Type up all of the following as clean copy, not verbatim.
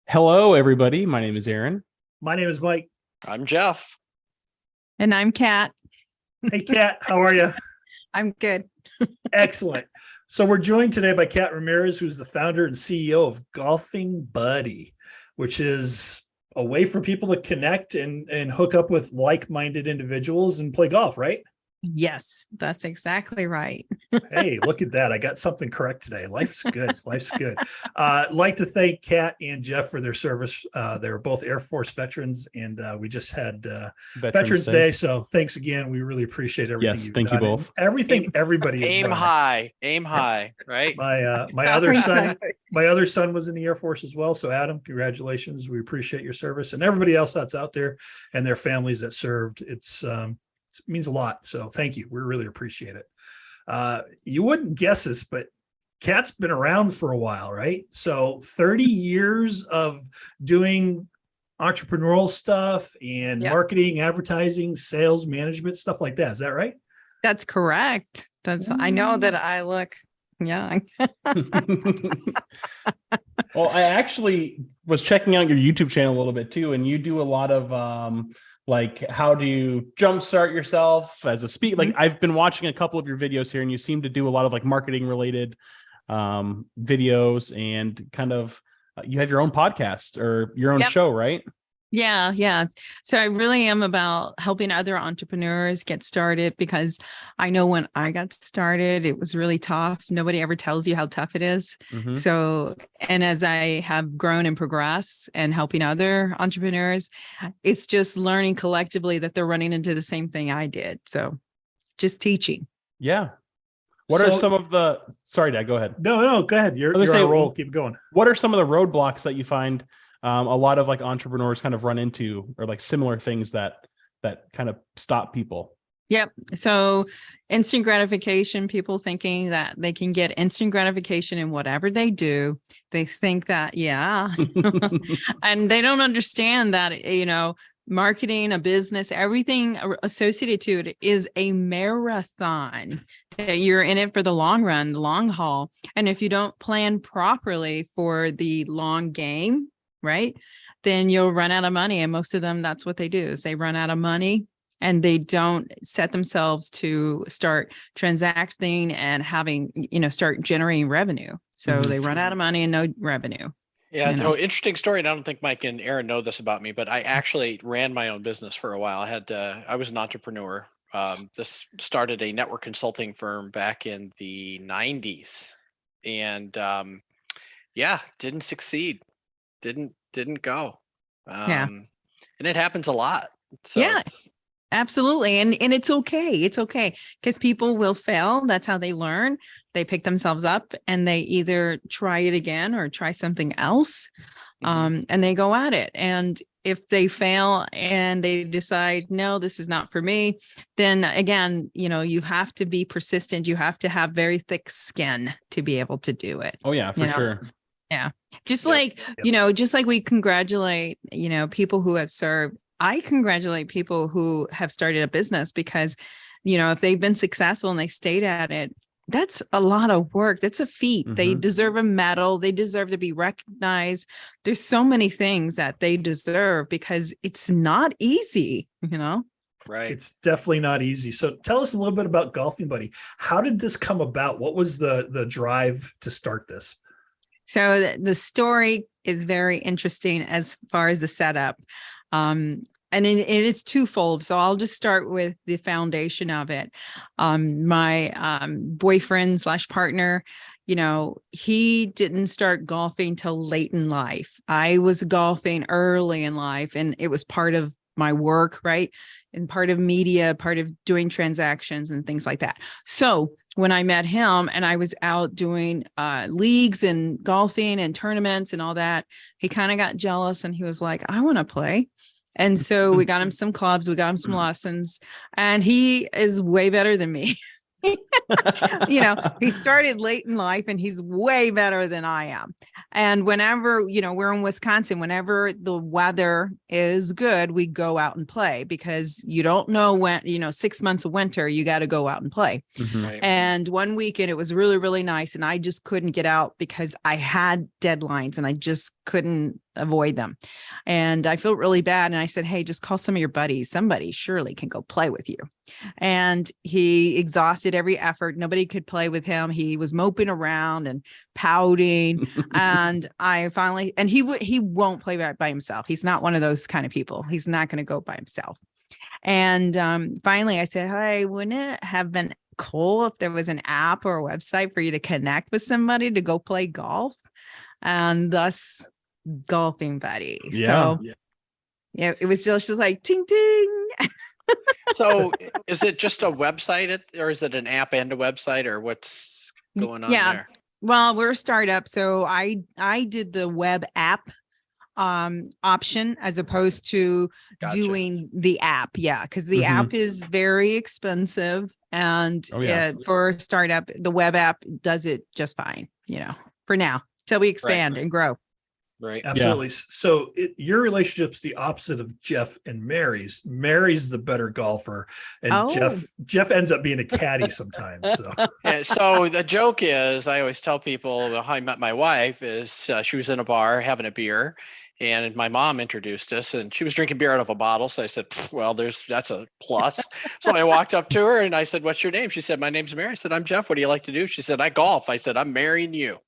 Hello, everybody. My name is Aaron. My name is Mike. I'm Jeff. And I'm Kat. Hey, Kat, how are you? I'm good. Excellent. So we're joined today by Kat Ramirez, who's the founder and CEO of Golfing Buddy, which is a way for people to connect and hook up with like-minded individuals and play golf, right? Yes, that's exactly right. Hey, look at that. I got something correct today. Life's good. Life's good. I'd like to thank Kat and Jeff for their service. They're both Air Force veterans, and we just had Veterans Day. So thanks again. We really appreciate everything Yes, you've thank you done. both. And everything everybody has Aim done. high, right? My other son was in the Air Force as well. So Adam, congratulations. We appreciate your service, and everybody else that's out there and their families that served. It means a lot. So thank you. We really appreciate it. You wouldn't guess this, but Kat's been around for a while, right? So 30 years of doing entrepreneurial stuff and marketing, advertising, sales management, stuff like that. Is that right? That's correct. I know that I look young. Well, I actually was checking out your YouTube channel a little bit too, and you do a lot of like how do you jumpstart yourself as a speaker. Like I've been watching a couple of your videos here, and you seem to do a lot of like marketing related videos, and kind of you have your own podcast or your own show, right? Yeah. So I really am about helping other entrepreneurs get started, because I know when I got started, it was really tough. Nobody ever tells you how tough it is. Mm-hmm. So, and as I have grown and progressed and helping other entrepreneurs, it's just learning collectively that they're running into the same thing I did. So just teaching. Yeah. What are some of the, sorry, Dad, go ahead. No, go ahead. You're on a roll. Keep going. What are some of the roadblocks that you find a lot of like entrepreneurs kind of run into, or like similar things that kind of stop people? Yep. So instant gratification, people thinking that they can get instant gratification in whatever they do. They think that, and they don't understand that, marketing, a business, everything associated to it is a marathon. That you're in it for the long run, the long haul. And if you don't plan properly for the long game, right, then you'll run out of money. And most of them, that's what they do, is they run out of money and they don't set themselves to start transacting and having, start generating revenue. So they run out of money and no revenue. Yeah. Interesting story. And I don't think Mike and Aaron know this about me, but I actually ran my own business for a while. I was an entrepreneur. This started a network consulting firm back in the 90s, and didn't succeed. Didn't go. And it happens a lot. So absolutely. And it's okay. It's okay, because people will fail. That's how they learn. They pick themselves up and they either try it again or try something else. And they go at it. And if they fail and they decide, no, this is not for me, then again, you have to be persistent. You have to have very thick skin to be able to do it. Oh yeah, for sure. Yeah. Just like we congratulate, people who have served. I congratulate people who have started a business, because, if they've been successful and they stayed at it, that's a lot of work. That's a feat. They deserve a medal. They deserve to be recognized. There's so many things that they deserve, because it's not easy, Right. It's definitely not easy. So tell us a little bit about Golfing Buddy. How did this come about? What was the drive to start this? So the story is very interesting as far as the setup. And it's twofold. So I'll just start with the foundation of it. My boyfriend / partner, he didn't start golfing till late in life. I was golfing early in life, and it was part of my work, right? And part of media, part of doing transactions and things like that. So when I met him and I was out doing leagues and golfing and tournaments and all that, he kind of got jealous and he was like, I want to play. And so we got him some clubs, we got him some lessons, and he is way better than me. He started late in life and he's way better than I am. And whenever, we're in Wisconsin, whenever the weather is good, we go out and play, because you don't know when, 6 months of winter, you got to go out and play. Right. And one weekend it was really, really nice. And I just couldn't get out because I had deadlines and I just couldn't avoid them. And I felt really bad. And I said, hey, just call some of your buddies. Somebody surely can go play with you. And he exhausted every effort. Nobody could play with him. He was moping around and pouting. And I finally, and he won't play by himself. He's not one of those kind of people. He's not going to go by himself. And finally I said, hey, wouldn't it have been cool if there was an app or a website for you to connect with somebody to go play golf? And thus Golfing Buddy. Yeah. So yeah, it was just like ting ting. So is it just a website or is it an app and a website, or what's going on there? Well, we're a startup. So I did the web app option as opposed to Gotcha. doing the app. Yeah. Because the app is very expensive. And for a startup, the web app does it just fine, for now, till we expand and grow. Right. Absolutely. So your relationship's the opposite of Jeff and Mary's. Mary's the better golfer, and Jeff ends up being a caddy sometimes. So. And so the joke is, I always tell people how I met my wife is she was in a bar having a beer, and my mom introduced us, and she was drinking beer out of a bottle. So I said, well, that's a plus. So I walked up to her and I said, what's your name? She said, my name's Mary. I said, I'm Jeff. What do you like to do? She said, I golf. I said, I'm marrying you.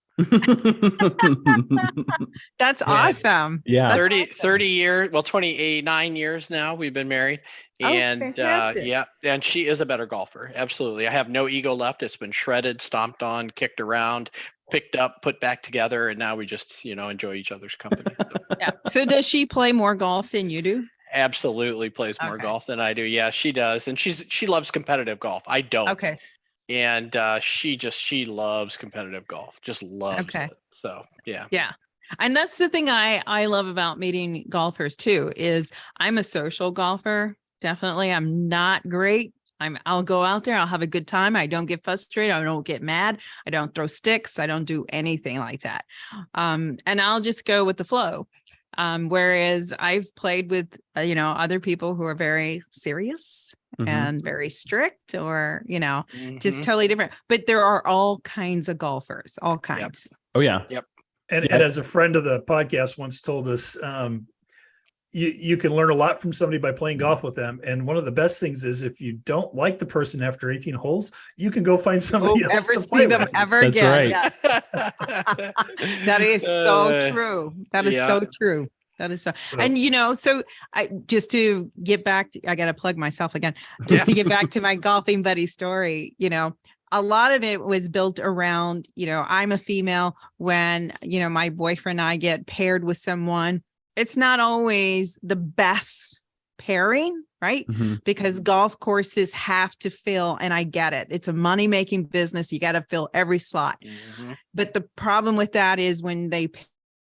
That's awesome. Yeah. 30 years, well, 29 years now we've been married. And and she is a better golfer. Absolutely. I have no ego left. It's been shredded, stomped on, kicked around, picked up, put back together, and now we just, enjoy each other's company. So. So does she play more golf than you do? Absolutely plays more golf than I do. Yeah, she does. And she loves competitive golf. I don't. Okay. And she loves competitive golf, just loves it. So yeah. And that's the thing I love about meeting golfers too, is I'm a social golfer. Definitely. I'm not great. I'll go out there, I'll have a good time. I don't get frustrated, I don't get mad, I don't throw sticks, I don't do anything like that. And I'll just go with the flow. Whereas I've played with other people who are very serious and very strict, or just totally different. But there are all kinds of golfers, all kinds. Yep. Oh yeah. Yep. And as a friend of the podcast once told us, you can learn a lot from somebody by playing golf with them. And one of the best things is, if you don't like the person after 18 holes, you can go find somebody else ever to see play them with. ever That's again. right. Yes. That is so true. That is so true. That is so. And so I just to get back to, I got to plug myself again, just to get back to my Golfing Buddy story. A lot of it was built around, I'm a female. When, my boyfriend and I get paired with someone, it's not always the best pairing, right? Because golf courses have to fill, and I get it. It's a money-making business. You got to fill every slot. But the problem with that is when they pair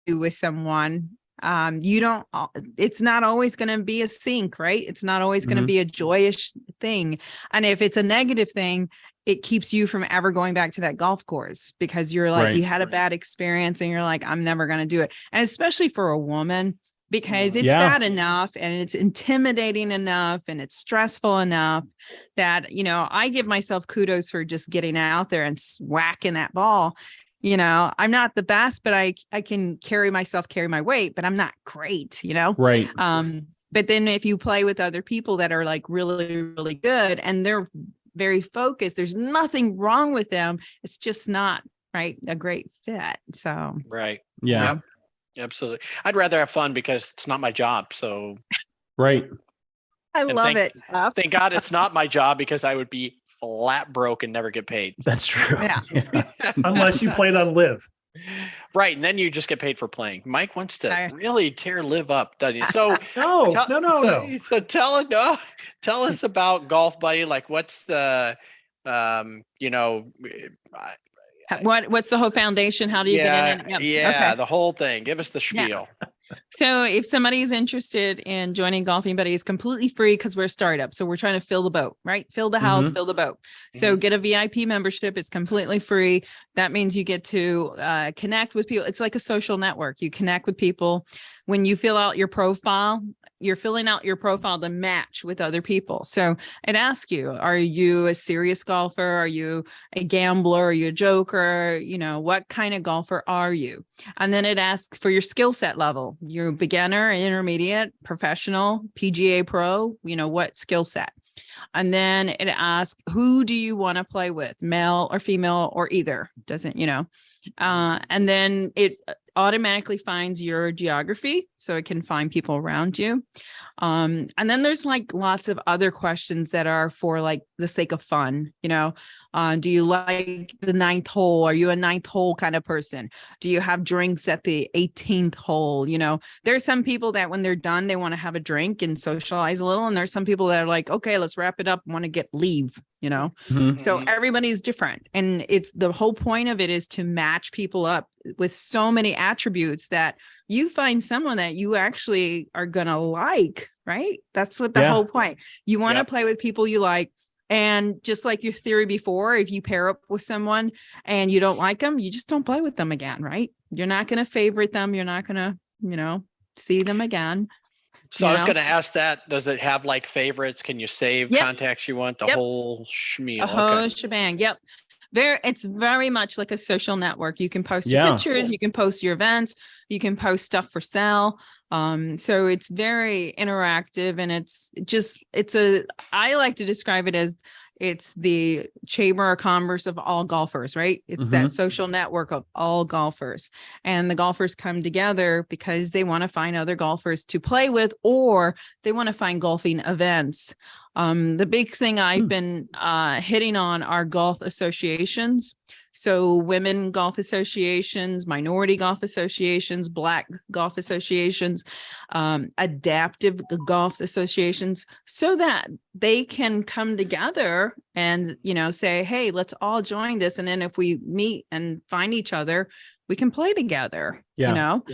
you with someone, it's not always going to be a sync, right? It's not always going to be a joyous thing. And if it's a negative thing, it keeps you from ever going back to that golf course, because you're like, you had a bad experience and you're like, I'm never going to do it. And especially for a woman, because it's bad enough and it's intimidating enough and it's stressful enough that, I give myself kudos for just getting out there and whacking that ball. I'm not the best, but I can carry my weight, but I'm not great, Right. But then if you play with other people that are like really, really good and they're very focused, there's nothing wrong with them. It's just not a great fit. So right. Yeah. Yep. Absolutely. I'd rather have fun because it's not my job. So Right. I love it. Thank God it's not my job, because I would be flat broke and never get paid. That's true. Yeah. Unless you played on Live. Right. And then you just get paid for playing. Mike wants to really tear Live up, doesn't he? So No. So tell us about Golf Buddy. Like, what's the what's the whole foundation? How do you get in it? Yeah. The whole thing. Give us the spiel. So if somebody is interested in joining Golfing Buddy, it's completely free because we're a startup. So we're trying to fill the boat, right? Fill the house, fill the boat. So get a VIP membership. It's completely free. That means you get to connect with people. It's like a social network. You connect with people. When you fill out your profile, you're filling out your profile to match with other people. So it asks you, are you a serious golfer? Are you a gambler? Are you a joker? You know, what kind of golfer are you? And then it asks for your skill set level. You're a beginner, intermediate, professional, PGA pro, you know, what skill set? And then it asks, who do you want to play with, male or female or either? Doesn't, you know, and then it automatically finds your geography, so it can find people around you. And then there's like lots of other questions that are for like the sake of fun. You know, do you like the 9th hole? Are you a 9th hole kind of person? Do you have drinks at the 18th hole? You know, there's some people that when they're done, they want to have a drink and socialize a little. And there's some people that are like, okay, let's wrap it up. Want to leave, you know? Mhm. So everybody's different. And it's the whole point of it is to match people up with so many attributes that you find someone that you actually are going to like, right? That's what the whole point. You want to play with people you like. And just like your theory before, if you pair up with someone and you don't like them, you just don't play with them again, right? You're not going to favorite them. You're not going to, you know, see them again. So I was going to ask that, does it have like favorites? Can you save contacts you want? The whole schmeal? The whole shebang. Yep. It's very much like a social network. You can post your pictures, you can post your events, you can post stuff for sale. So it's very interactive, and I like to describe it as it's the chamber of commerce of all golfers, right? It's that social network of all golfers, and the golfers come together because they want to find other golfers to play with, or they want to find golfing events. The big thing I've been hitting on are golf associations. So women golf associations, minority golf associations, Black golf associations, adaptive golf associations, so that they can come together and, you know, say, hey, let's all join this. And then if we meet and find each other, we can play together, you know?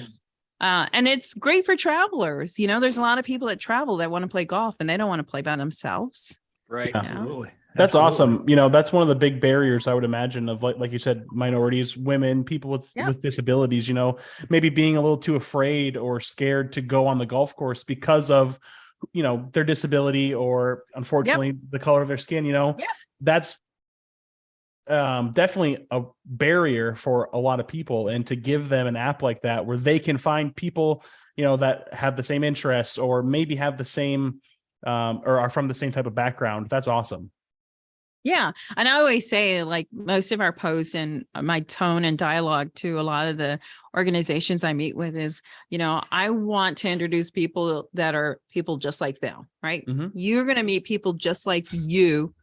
And it's great for travelers. You know, there's a lot of people that travel that want to play golf and they don't want to play by themselves. Right. Absolutely. That's awesome. You know, that's one of the big barriers I would imagine of like you said, minorities, women, people with disabilities, you know, maybe being a little too afraid or scared to go on the golf course because of, you know, their disability or unfortunately the color of their skin, you know, that's definitely a barrier for a lot of people. And to give them an app like that where they can find people, you know, that have the same interests or maybe have the same or are from the same type of background. That's awesome. Yeah. And I always say, like, most of our posts and my tone and dialogue to a lot of the organizations I meet with is, you know, I want to introduce people that are people just like them, right? You're going to meet people just like you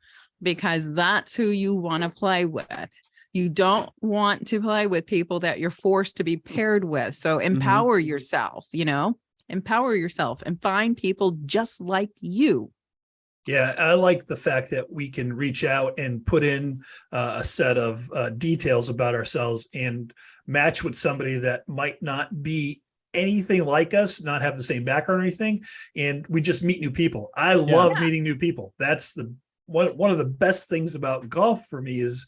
because that's who you want to play with. You don't want to play with people that you're forced to be paired with. So empower yourself, you know, empower yourself and find people just like you. Yeah, I like the fact that we can reach out and put in a set of details about ourselves and match with somebody that might not be anything like us, not have the same background or anything. And we just meet new people. I love meeting new people. That's the one of the best things about golf for me is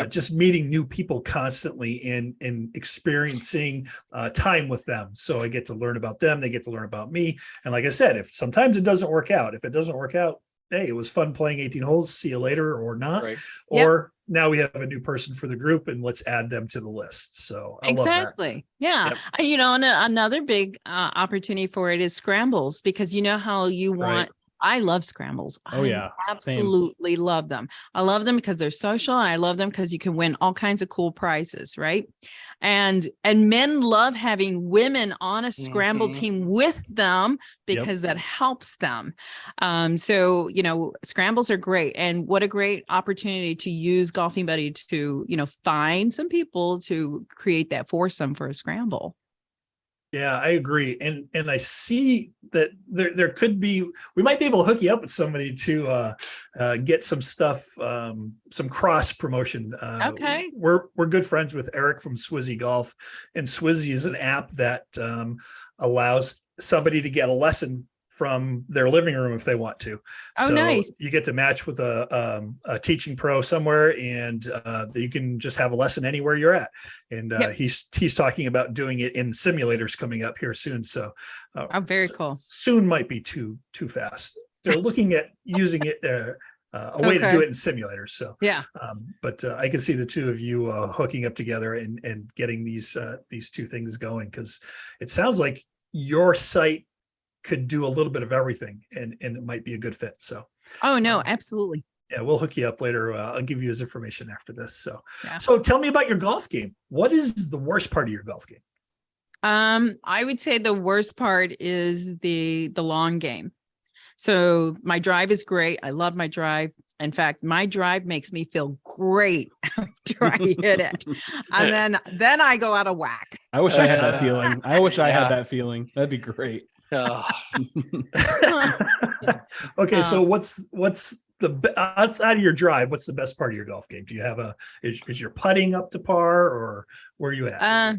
just meeting new people constantly and experiencing time with them. So I get to learn about them. They get to learn about me. And like I said, if sometimes it doesn't work out, if it doesn't work out, hey, it was fun playing 18 holes. See you later or not. Right. Or now we have a new person for the group and let's add them to the list. So I love that. Yeah. You know, and another big opportunity for it is scrambles, because you know how you want. I love scrambles. I absolutely love them. I love them because they're social, and I love them because you can win all kinds of cool prizes, right? And men love having women on a scramble team with them because that helps them. So, you know, scrambles are great. And what a great opportunity to use Golfing Buddy to, you know, find some people to create that foursome for a scramble. Yeah, I agree. And I see that there could be, we might be able to hook you up with somebody to get some stuff, some cross promotion. Okay. We're good friends with Eric from Swizzy Golf, and Swizzy is an app that allows somebody to get a lesson from their living room if they want to. Oh, so nice. you get to match with a teaching pro somewhere, and you can just have a lesson anywhere you're at. And Yep. he's talking about doing it in simulators coming up here soon. So Oh, very cool. soon might be too fast. They're looking at using it a way to Okay. do it in simulators. So Yeah. but I can see the two of you hooking up together and getting these two things going, because it sounds like your site could do a little bit of everything, and it might be a good fit. So Oh, no, absolutely. yeah, we'll hook you up later. I'll give you his information after this. So Yeah. so tell me about your golf game. What is the worst part of your golf game? I would say the worst part is the long game. So my drive is great. I love my drive. In fact, my drive makes me feel great after I hit it. And then I go out of whack. I wish I had that feeling. I wish I Yeah. had that feeling. That'd be great. Oh, Okay, so what's outside of your drive, what's the best part of your golf game? Do you have is your putting up to par, or where are you at?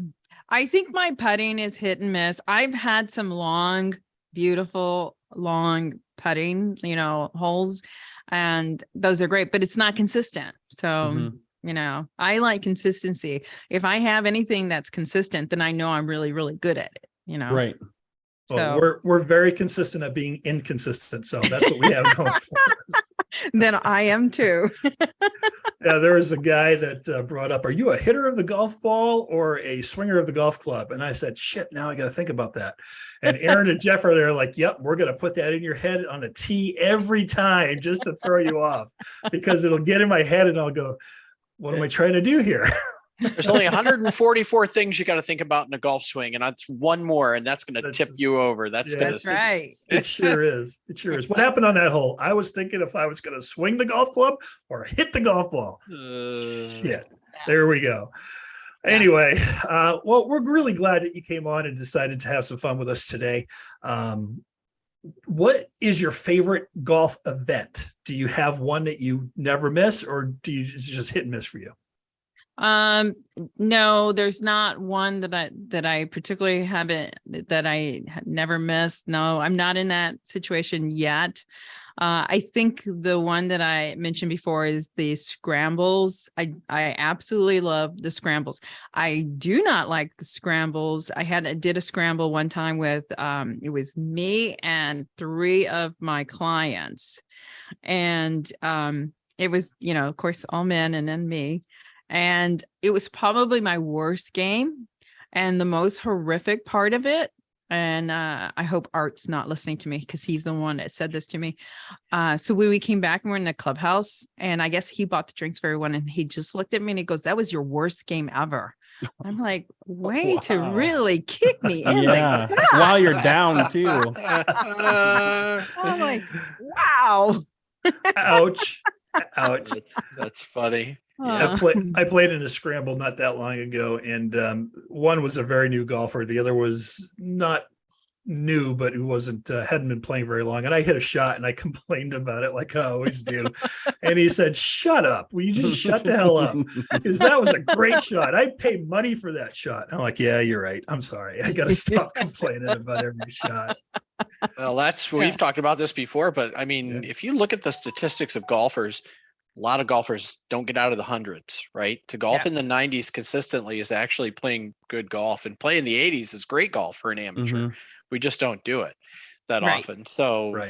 I think my putting is hit and miss. I've had some long, beautiful, long putting, holes, and those are great, but it's not consistent. So, Mhm. I like consistency. If I have anything that's consistent, then I know I'm really, really good at it, Right. Well, So we're very consistent at being inconsistent. So that's what we have going for us. then I am too. Yeah, there was a guy that brought up, are you a hitter of the golf ball or a swinger of the golf club? And I said, shit, now I got to think about that. And Aaron and Jeff are there like, yep, we're going to put that in your head on a tee every time just to throw you off, because it'll get in my head and I'll go, what am I trying to do here? there's only 144 things you got to think about in a golf swing, and that's one more, and that's going to tip you over. That's Yeah, going That's to right. It sure is. It sure is. What happened on that hole? I was thinking if I was going to swing the golf club or hit the golf ball. Yeah, there we go. Yeah. Anyway, well, we're really glad that you came on and decided to have some fun with us today. What is your favorite golf event? Do you have one that you never miss, or is it just hit and miss for you? No, there's not one that I particularly haven't, that I never missed. No, I'm not in that situation yet. I think the one that I mentioned before is the scrambles. I absolutely love the scrambles. I do not like the scrambles. I did a scramble one time with, it was me and 3 of my clients, and, it was, of course, all men and then me. And it was probably my worst game and the most horrific part of it. And I hope Art's not listening to me, because he's the one that said this to me. So when we came back and we're in the clubhouse, and I guess he bought the drinks for everyone, and he just looked at me and he goes, "That was your worst game ever." I'm like, way to Wow. really kick me in Yeah. the gut. While you're down too. I'm like, wow. Ouch. Ouch. that's funny. I played in a scramble not that long ago, and one was a very new golfer. The other was not new, but who hadn't been playing very long. And I hit a shot and I complained about it like I always do. And he said, "Shut up. Will you just shut the hell up? Because that was a great shot. I'd pay money for that shot." I'm like, "Yeah, you're right. I'm sorry. I got to stop complaining about every shot." Well, we've talked about this before, but I mean, Yeah. if you look at the statistics of golfers, a lot of golfers don't get out of the hundreds, right? To golf in the 90s consistently is actually playing good golf, and play in the 80s is great golf for an amateur. Mhm. We just don't do it that Right. often. So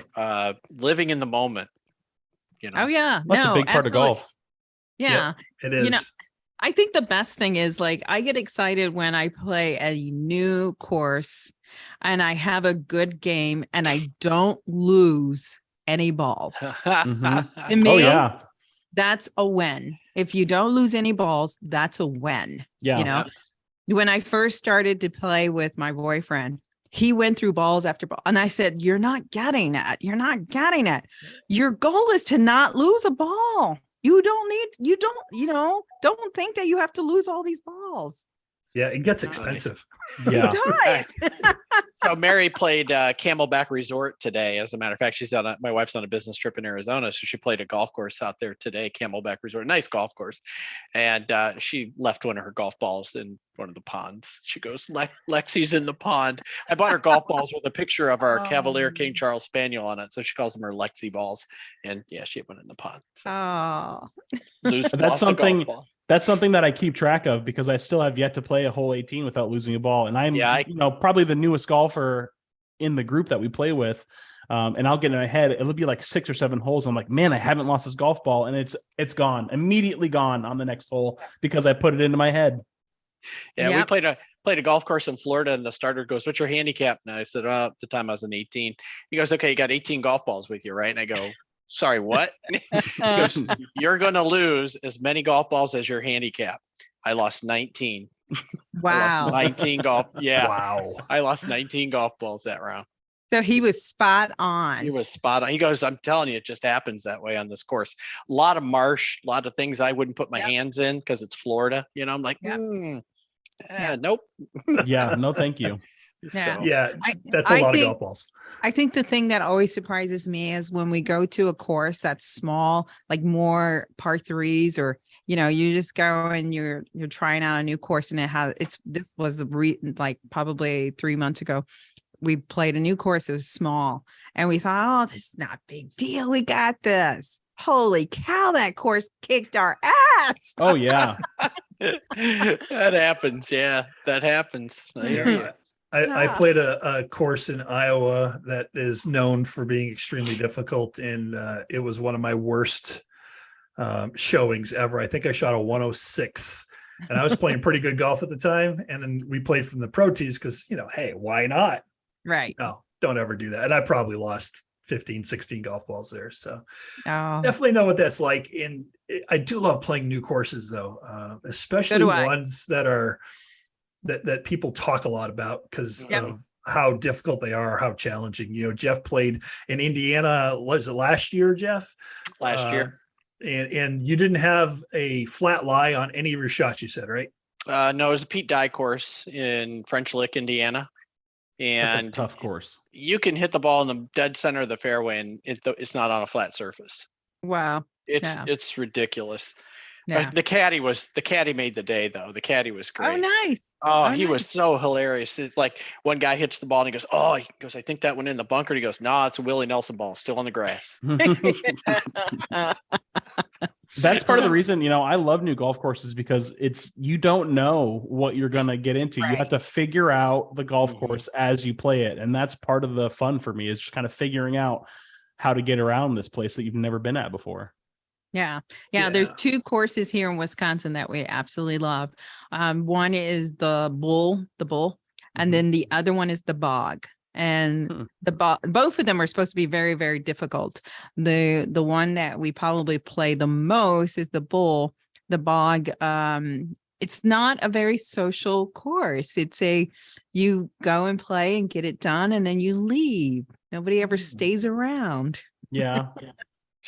living in the moment, Oh yeah. That's no, a big part of absolutely. golf. Yeah. It is. I think the best thing is, like, I get excited when I play a new course and I have a good game and I don't lose any balls. Mhm. To me, Oh yeah. that's a win. If you don't lose any balls, that's a win. Yeah. When I first started to play with my boyfriend, he went through balls after ball. And I said, "You're not getting it. You're not getting it. Your goal is to not lose a ball. Don't think that you have to lose all these balls." Yeah, it gets expensive. Yeah. It does. So Mary played Camelback Resort today. As a matter of fact, my wife's on a business trip in Arizona, so she played a golf course out there today, Camelback Resort, nice golf course. And she left one of her golf balls in one of the ponds. She goes, Lexi's in the pond. I bought her golf balls with a picture of our Cavalier King Charles Spaniel on it, so she calls them her Lexi balls. And yeah, she went in the pond. So That's something. That's something that I keep track of because I still have yet to play a hole 18 without losing a ball. And I'm, probably the newest golfer in the group that we play with. And I'll get in my head, it'll be like 6 or 7 holes. I'm like, man, I haven't lost this golf ball. And it's gone, immediately gone on the next hole because I put it into my head. Yeah, we played a golf course in Florida, and the starter goes, "What's your handicap?" And I said, at the time I was an 18. He goes, "Okay, you got 18 golf balls with you, right?" And I go, "Sorry, what?" He goes, "You're going to lose as many golf balls as your handicap." I lost 19. Wow. I lost 19 golf. Yeah. Wow. I lost 19 golf balls that round. So he was spot on. He was spot on. He goes, "I'm telling you, it just happens that way on this course. A lot of marsh, a lot of things I wouldn't put my hands in because it's Florida. I'm like, nope." Yeah, no, thank you. Yeah. Yeah, that's a lot of golf balls. I think the thing that always surprises me is when we go to a course that's small, like more par threes, or you just go and you're trying out a new course, and this was like probably 3 months ago. We played a new course. It was small, and we thought, "Oh, this is not a big deal. We got this." Holy cow! That course kicked our ass. Oh yeah, that happens. Yeah, that happens. I played a course in Iowa that is known for being extremely difficult, and it was one of my worst showings ever. I think I shot a 106, and I was playing pretty good golf at the time. And then we played from the pro tees because, hey, why not? Right. No, don't ever do that. And I probably lost 15, 16 golf balls there. So Oh. definitely know what that's like. And I do love playing new courses, though, especially ones that are that people talk a lot about because of how difficult they are, how challenging. Jeff played in Indiana. Was it last year, Jeff? Last year. And you didn't have a flat lie on any of your shots, you said, right? No, it was a Pete Dye course in French Lick, Indiana. And that's a tough course. You can hit the ball in the dead center of the fairway, and it's not on a flat surface. Wow. It's ridiculous. Yeah. The caddy made the day, though. The caddy was great. Oh, nice. He was so hilarious. It's like one guy hits the ball and he goes, I think that went in the bunker. And he goes, "No, it's a Willie Nelson ball, still on the grass." That's part of the reason, I love new golf courses because you don't know what you're going to get into. Right. You have to figure out the golf course as you play it. And that's part of the fun for me, is just kind of figuring out how to get around this place that you've never been at before. Yeah. There's 2 courses here in Wisconsin that we absolutely love. One is the Bull, and then the other one is the Bog. And both of them are supposed to be very, very difficult. The one that we probably play the most is the Bull. The Bog, it's not a very social course. It's you go and play and get it done, and then you leave. Nobody ever stays around. Yeah.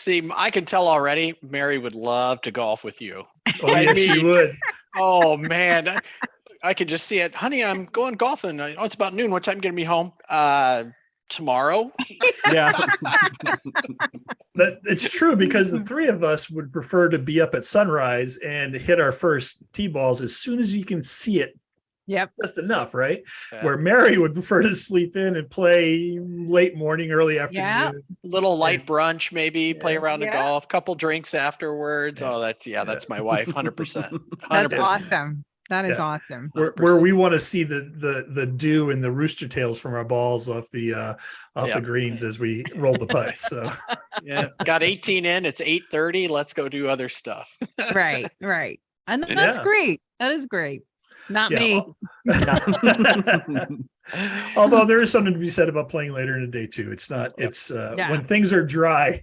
See, I can tell already Mary would love to golf with you. Oh, yes, she would. Oh, man. I could just see it. "Honey, I'm going golfing. It's about noon. What time are you going to be home?" Tomorrow. Yeah. It's true, because the 3 of us would prefer to be up at sunrise and hit our first tee balls as soon as you can see it. Yep. Just enough, right? Yeah. Where Mary would prefer to sleep in and play late morning, early afternoon. Yeah. Little light brunch, maybe play around the golf, couple drinks afterwards. Yeah. Oh, that's my wife. 100%. That's awesome. That is awesome. Where we want to see the dew and the rooster tails from our balls off the greens as we roll the putts. So got 18 in. It's 8:30. Let's go do other stuff. Right. And that's great. That is great. Not me. Although there is something to be said about playing later in the day too. It's not. It's when things are dry.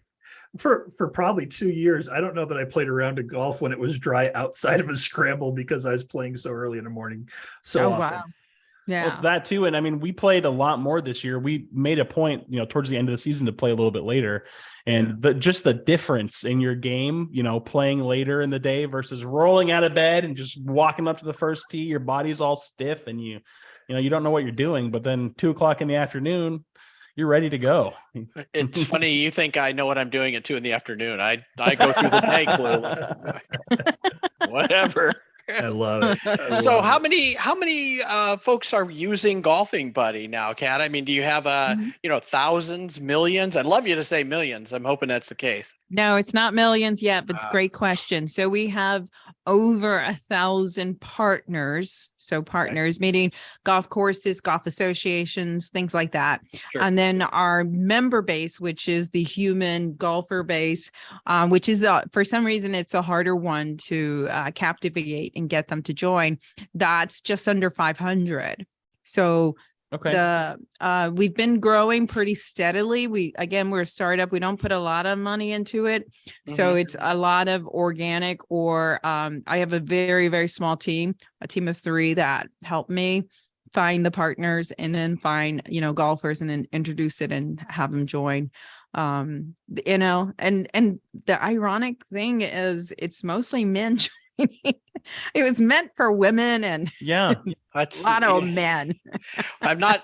For probably 2 years, I don't know that I played a round of golf when it was dry outside of a scramble because I was playing so early in the morning. So often. Wow. Yeah. Well, it's that too. And I mean, we played a lot more this year. We made a point, towards the end of the season to play a little bit later. And just the difference in your game, playing later in the day versus rolling out of bed and just walking up to the first tee, your body's all stiff and you don't know what you're doing, but then 2 o'clock in the afternoon, you're ready to go. It's funny. You think I know what I'm doing at 2 PM. I go through the day clueless. Whatever. I love it. I So love how it. many folks are using Golfing Buddy now, Kat? I mean, do you have Mhm. thousands, millions? I'd love you to say millions. I'm hoping that's the case. No, it's not millions yet, but it's a Uh, great question. So we have over 1,000 partners. So partners meaning golf courses, golf associations, things like that. Sure. And then our member base, which is the human golfer base, which is for some reason, it's the harder one to captivate and get them to join. That's just under 500. So Okay. we've been growing pretty steadily. We're a startup. We don't put a lot of money into it. So Mhm. it's a lot of organic, or I have a very, very small team, a team of 3 that help me find the partners and then find, golfers and then introduce it and have them join. And the ironic thing is it's mostly men joining. It was meant for women and Yeah. a That's lot of men. I'm not.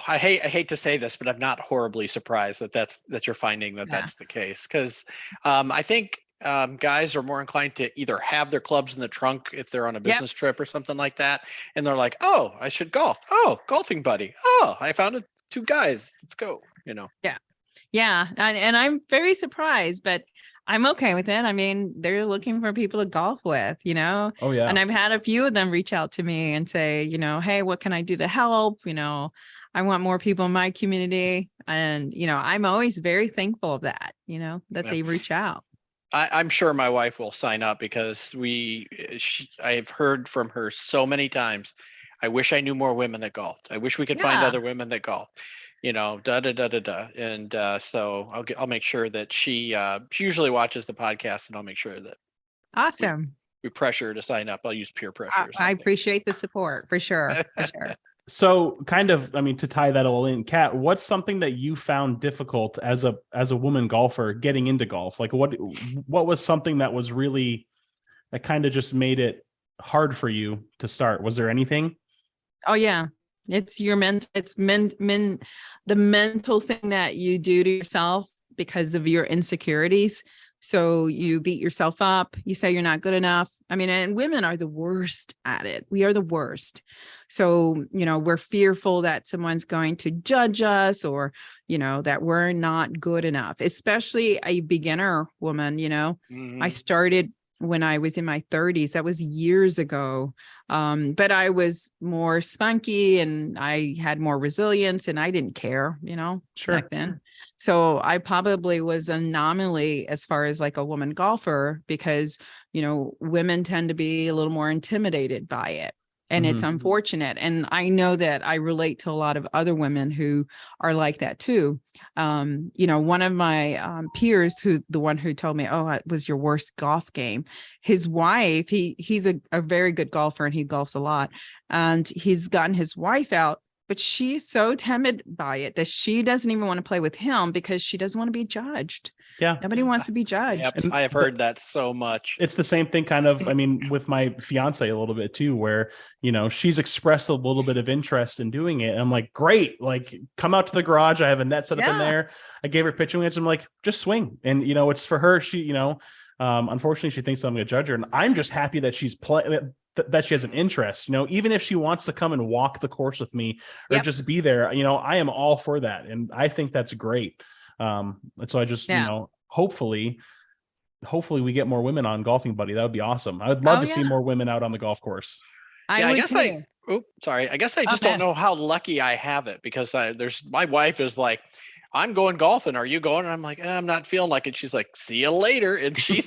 I hate to say this, but I'm not horribly surprised that you're finding that Yeah. that's the case, because I think guys are more inclined to either have their clubs in the trunk if they're on a business trip or something like that, and they're like, "Oh, I should golf. Oh, Golfing Buddy. Oh, I found 2 guys. Let's go." Yeah. And I'm very surprised, but I'm okay with it. I mean, they're looking for people to golf with, Oh yeah. and I've had a few of them reach out to me and say, hey, what can I do to help? I want more people in my community. And, I'm always very thankful of that, that Yeah. they reach out. I'm sure my wife will sign up, because I've heard from her so many times. I wish I knew more women that golfed. I wish we could find Yeah. other women that golf. Da da da da da. And so I'll make sure that she usually watches the podcast, and I'll make sure that Awesome. we pressure her to sign up. I'll use peer pressure or I something. appreciate the support for sure. For sure. So kind of, to tie that all in, Kat, what's something that you found difficult as a woman golfer getting into golf? Like what was something that was really, that kind of just made it hard for you to start? Was there anything? Oh yeah. It's the mental thing that you do to yourself because of your insecurities. So you beat yourself up, you say you're not good enough. And women are the worst at it. We are the worst. So, we're fearful that someone's going to judge us, or, that we're not good enough, especially a beginner woman. Mhm. I started when I was in my 30s. That was years ago. But I was more spunky and I had more resilience and I didn't care, Sure. back then. So I probably was an anomaly as far as like a woman golfer, because, women tend to be a little more intimidated by it. And it's Mhm. unfortunate. And I know that I relate to a lot of other women who are like that too. One of my peers, the one who told me, "Oh, it was your worst golf game," his wife, he's a very good golfer and he golfs a lot. And he's gotten his wife out, but she's so timid by it that she doesn't even want to play with him because she doesn't want to be judged. Yeah. Nobody wants to be judged. Yep, And I have heard that so much. It's the same thing kind of, with my fiance a little bit too, where, she's expressed a little bit of interest in doing it. And I'm like, great, like come out to the garage. I have a net set up in Yeah. there. I gave her pitching weights. I'm like, just swing. And, it's for her. She, unfortunately she thinks I'm going to judge her. And I'm just happy that she's that she has an interest, even if she wants to come and walk the course with me or Yep. just be there, I am all for that. And I think that's great. And so I just, Yeah. hopefully we get more women on Golfing Buddy. That would be awesome. I would love Oh, to see yeah. more women out on the golf course. I would guess too. I guess I just Okay. don't know how lucky I have it, because my wife is like, "I'm going golfing. Are you going?" And I'm like, "I'm not feeling like it." She's like, "See you later," and she's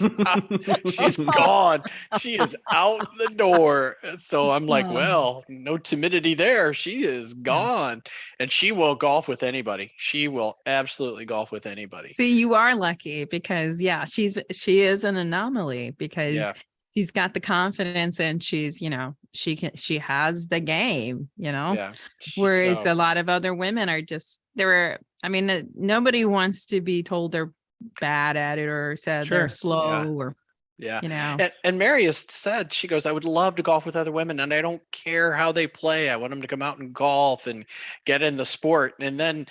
she's gone. She is out the door. So I'm like, Oh. well, no timidity there. She is gone, and she will golf with anybody. She will absolutely golf with anybody. See, you are lucky because she is an anomaly because Yeah. she's got the confidence and she's, she has the game, Yeah. whereas So- a lot of other women are just, nobody wants to be told they're bad at it or said Sure. they're slow Yeah. or Yeah. you know. And Mary has said, she goes, I would love to golf with other women and I don't care how they play. I want them to come out and golf and get in the sport. And then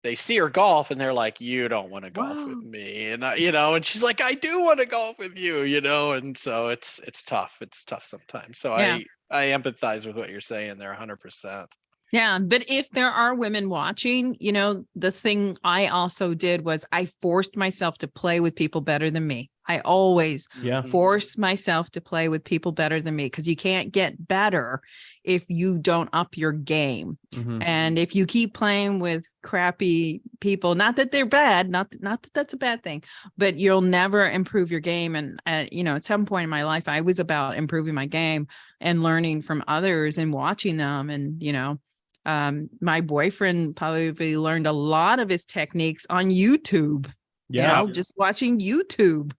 they see her golf and they're like, you don't want to golf with Wow. me. And, you know, and she's like, I do want to golf with you, you know? And so it's tough. It's tough sometimes. So Yeah. I empathize with what you're saying there 100%. Yeah, but if there are women watching, you know, the thing I also did was I forced myself to play with people better than me. I always Yeah. force myself to play with people better than me because you can't get better if you don't up your game. Mhm. And if you keep playing with crappy people, not that they're bad, not that that's a bad thing, but you'll never improve your game. And you know, at some point in my life, I was about improving my game and learning from others and watching them. And you know, my boyfriend probably learned a lot of his techniques on YouTube. Yeah. You know, just watching YouTube.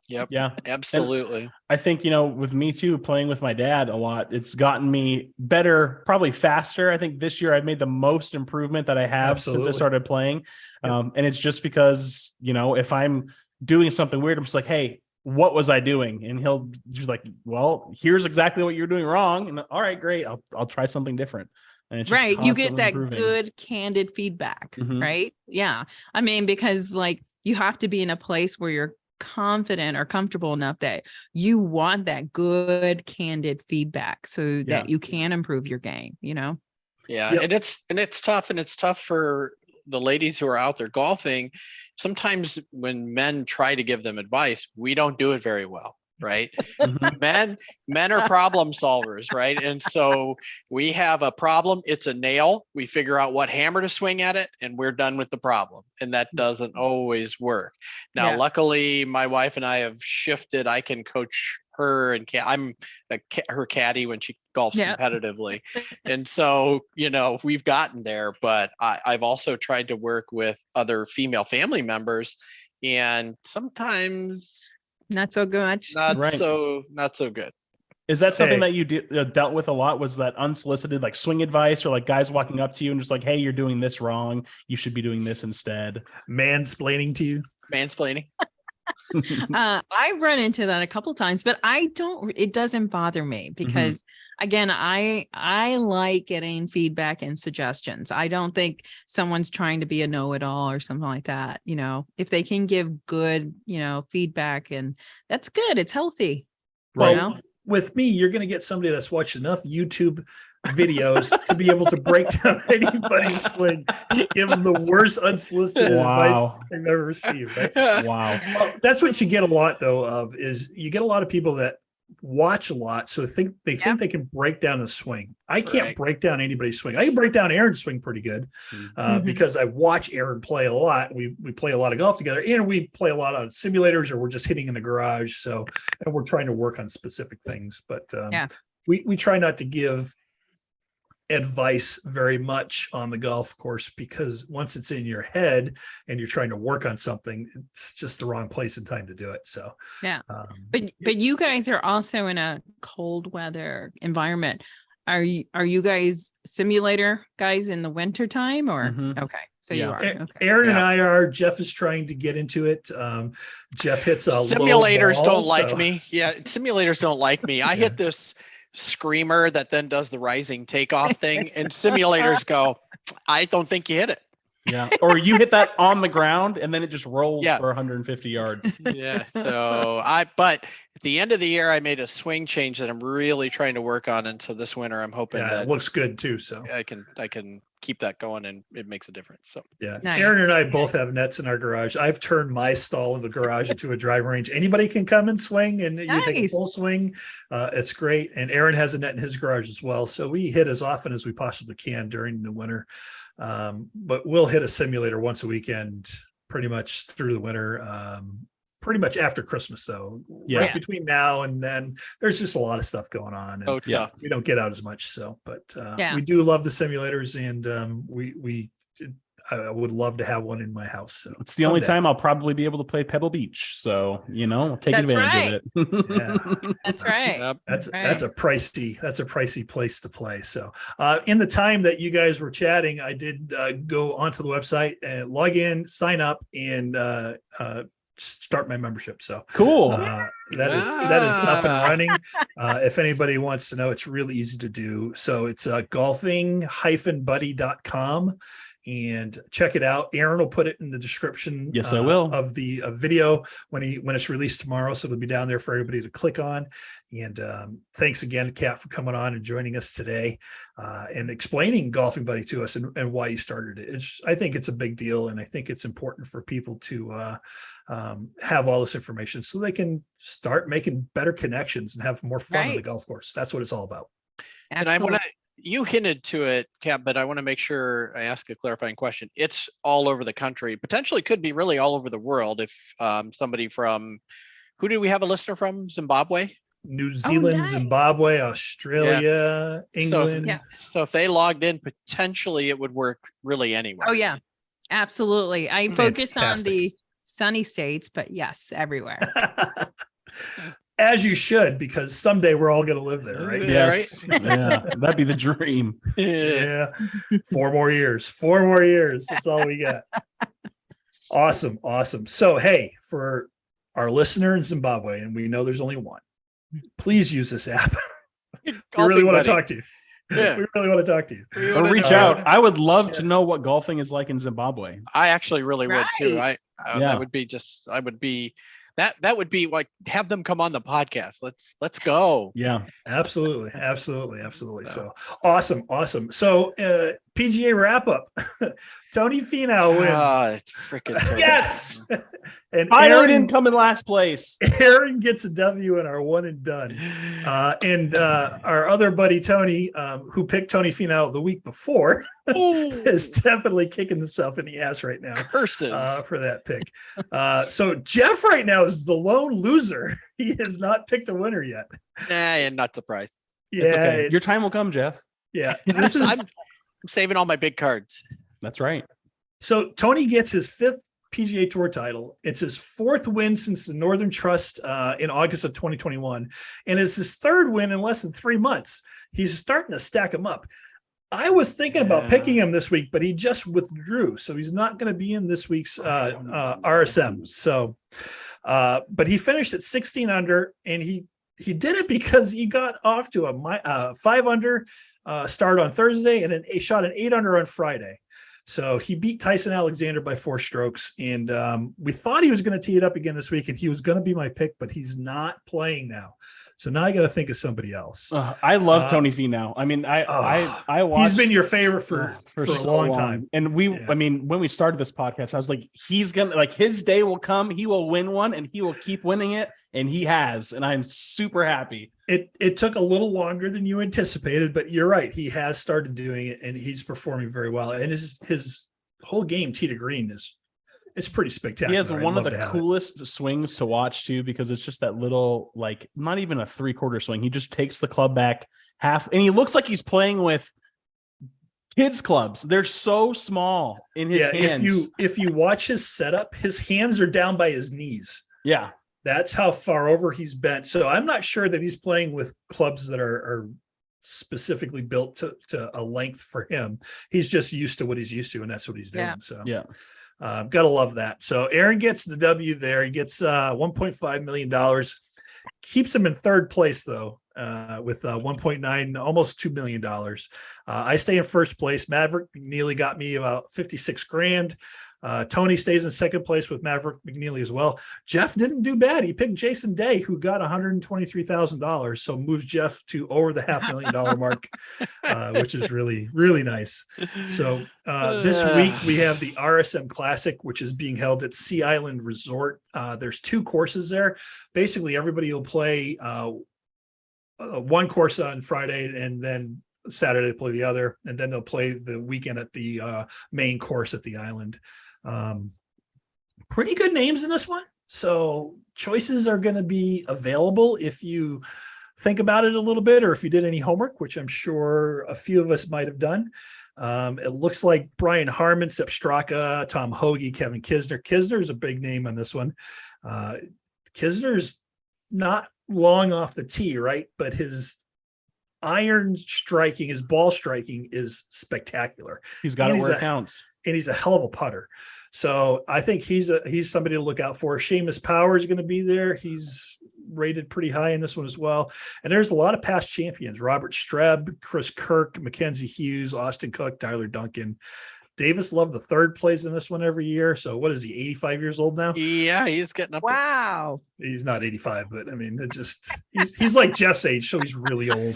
Yep. Yeah. Absolutely. I think, you know, with me too, playing with my dad a lot, it's gotten me better, probably faster. I think this year I've made the most improvement that I have since Absolutely. I started playing. Yep. And it's just because, you know, if I'm doing something weird, I'm just like, hey, what was I doing? And he'll just like, well, here's exactly what you're doing wrong. And all right, great. I'll try something different. And it's just Right. You get constantly that improving. good, candid feedback. Mhm. Right. Yeah. I mean, because like you have to be in a place where you're confident or comfortable enough that you want that good, candid feedback so that you can improve your game, you know? Yeah. Yep. And it's tough for the ladies who are out there golfing. Sometimes when men try to give them advice, we don't do it very well. Right. Mhm. Men are problem solvers. Right. And so we have a problem. It's a nail. We figure out what hammer to swing at it and we're done with the problem. And that doesn't always work. Now, Yeah. luckily, my wife and I have shifted. I can coach her and I'm her caddy when she golfs Yeah. competitively. And so, you know, we've gotten there, but I've also tried to work with other female family members and sometimes Not so good. not Right. so good. Is that something Hey. that you dealt with a lot? Was that unsolicited, like swing advice, or like guys walking up to you and just like, "Hey, you're doing this wrong. You should be doing this instead." Mansplaining to you. Mansplaining. I've run into that a couple times, but it doesn't bother me because again, I like getting feedback and suggestions. I don't think someone's trying to be a know-it-all or something like that. You know, if they can give good, you know, feedback, and that's good. It's healthy. Right. You know? With me, you're going to get somebody that's watched enough YouTube videos to be able to break down anybody's swing, give them the worst unsolicited advice Wow. they've ever received. Right? Wow. Well, that's what you get a lot though of is you get a lot of people that watch a lot, so think they can break down a swing. I can't Right. break down anybody's swing. I can break down Aaron's swing pretty good because I watch Aaron play a lot. We play a lot of golf together, and we play a lot on simulators, or we're just hitting in the garage. So, and we're trying to work on specific things, but we try not to give advice very much on the golf course because once it's in your head and you're trying to work on something, it's just the wrong place and time to do it. So but you guys are also in a cold weather environment. Are you guys simulator guys in the winter time or okay? So you are. Okay. Aaron and I are. Jeff is trying to get into it. Jeff hits a simulators low ball, don't like me. Yeah, simulators don't like me. I hit this screamer that then does the rising takeoff thing, and simulators go, I don't think you hit it. Yeah. Or you hit that on the ground and then it just rolls Yeah. for 150 yards. Yeah. So but at the end of the year, I made a swing change that I'm really trying to work on. And so this winter, I'm hoping Yeah, that it looks good too. So I can keep that going and it makes a difference. So yeah, Nice. Aaron and I both have nets in our garage. I've turned my stall in the garage into a driving range. Anybody can come and swing, and you take a Nice. full swing. It's great. And Aaron has a net in his garage as well. So we hit as often as we possibly can during the winter. But we'll hit a simulator once a weekend, pretty much through the winter. Pretty much after Christmas, though. Yeah. Right between now and then, there's just a lot of stuff going on. And tough. we don't get out as much. So, but Yeah. we do love the simulators, and I would love to have one in my house. So It's the only someday. time I'll probably be able to play Pebble Beach. So, you know, I'll take That's advantage of it. Yeah. That's right. Yep. That's Right. a pricey place to play. So in the time that you guys were chatting, I did go onto the website and log in, sign up, and start my membership. So Cool. that is up and running. If anybody wants to know, it's really easy to do. So it's golfing-buddy.com. And check it out. Aaron will put it in the description. Yes, I will. Of the video when it's released tomorrow. So it'll be down there for everybody to click on. And thanks again, Kat, for coming on and joining us today and explaining Golfing Buddy to us and why you started it. I think it's a big deal, and I think it's important for people to have all this information so they can start making better connections and have more fun on the golf course. That's what it's all about. And I want to. You hinted to it, Cap, but I want to make sure I ask a clarifying question. It's all over the country, potentially could be really all over the world. If somebody from, who do we have a listener from? Zimbabwe? New Zealand, Zimbabwe, Australia, England. So if they logged in, potentially it would work really anywhere. Oh yeah, absolutely. I focus on the sunny states, but yes, everywhere. As you should, because someday we're all going to live there, right? Yes. Right? Yeah, that'd be the dream. Yeah. 4 more years. That's all we got. Awesome. So, hey, for our listener in Zimbabwe, and we know there's only one, please use this app. We really want to talk to you. Yeah. We really want to talk to you. Or reach out. I would love to know what golfing is like in Zimbabwe. I actually really would too. That would be just, that would be like, have them come on the podcast. Let's go. Yeah, absolutely. So awesome. So PGA wrap up. Tony Finau wins. It's freaking yes. And Aaron didn't come in last place. Aaron gets a W in our one and done. And our other buddy Tony, who picked Tony Finau the week before, is definitely kicking himself in the ass right now. Curses for that pick. So Jeff right now is the lone loser. He has not picked a winner yet. I'm not surprised. Yeah, okay. Your time will come, Jeff. Yeah, I'm saving all my big cards. That's right. So Tony gets his 5th PGA Tour title. It's his 4th win since the Northern Trust in August of 2021, and it's his 3rd win in less than 3 months. He's starting to stack them up. I was thinking about picking him this week, but he just withdrew, so he's not going to be in this week's RSM. So, but he finished at 16 under, and he did it because he got off to a 5 under start on Thursday, and then he shot an 8 under on Friday. So he beat Tyson Alexander by 4 strokes, and we thought he was going to tee it up again this week, and he was going to be my pick, but he's not playing now. So now I got to think of somebody else. I love Tony Finau. I mean, I watched, he's been your favorite for a long time. And I mean, when we started this podcast, I was like, he's going to, like, his day will come. He will win one and he will keep winning it. And he has, and I'm super happy. It took a little longer than you anticipated, but you're right. He has started doing it and he's performing very well. And his whole game tee to green it's pretty spectacular. He has one of the coolest swings to watch too, because it's just that little, like, not even a 3/4 swing. He just takes the club back half, and he looks like he's playing with kids clubs. They're so small in his hands. If you watch his setup, his hands are down by his knees. Yeah, that's how far over he's bent. So I'm not sure that he's playing with clubs that are specifically built to a length for him. He's just used to what he's used to, and that's what he's doing. So yeah. Gotta love that. So Aaron gets the W there. He gets $1.5 million. Keeps him in 3rd place though, with 1.9, almost $2 million. I stay in 1st place. Maverick McNeely got me about 56 grand. Tony stays in 2nd place with Maverick McNeely as well. Jeff didn't do bad. He picked Jason Day, who got $123,000. So moves Jeff to over the $500,000 mark, which is really, really nice. So this week we have the RSM Classic, which is being held at Sea Island Resort. There's 2 courses there. Basically, everybody will play one course on Friday, and then Saturday they play the other, and then they'll play the weekend at the main course at the island. Pretty good names in this one. So choices are going to be available if you think about it a little bit, or if you did any homework, which I'm sure a few of us might have done. It looks like Brian Harmon, Sepp Straka, Tom Hoagie, Kevin Kisner. Kisner is a big name on this one. Kisner's not long off the tee, right? But his iron striking, his ball striking is spectacular. He's got it where it counts. and he's a hell of a putter. So I think he's somebody to look out for. Seamus Power is going to be there. He's rated pretty high in this one as well. And there's a lot of past champions: Robert Streb, Chris Kirk, Mackenzie Hughes, Austin Cook, Tyler Duncan. Davis Love the third plays in this one every year. So what is he, 85 years old now? Yeah, he's getting up. Wow. He's not 85, but I mean, he's like Jeff's age, so he's really old.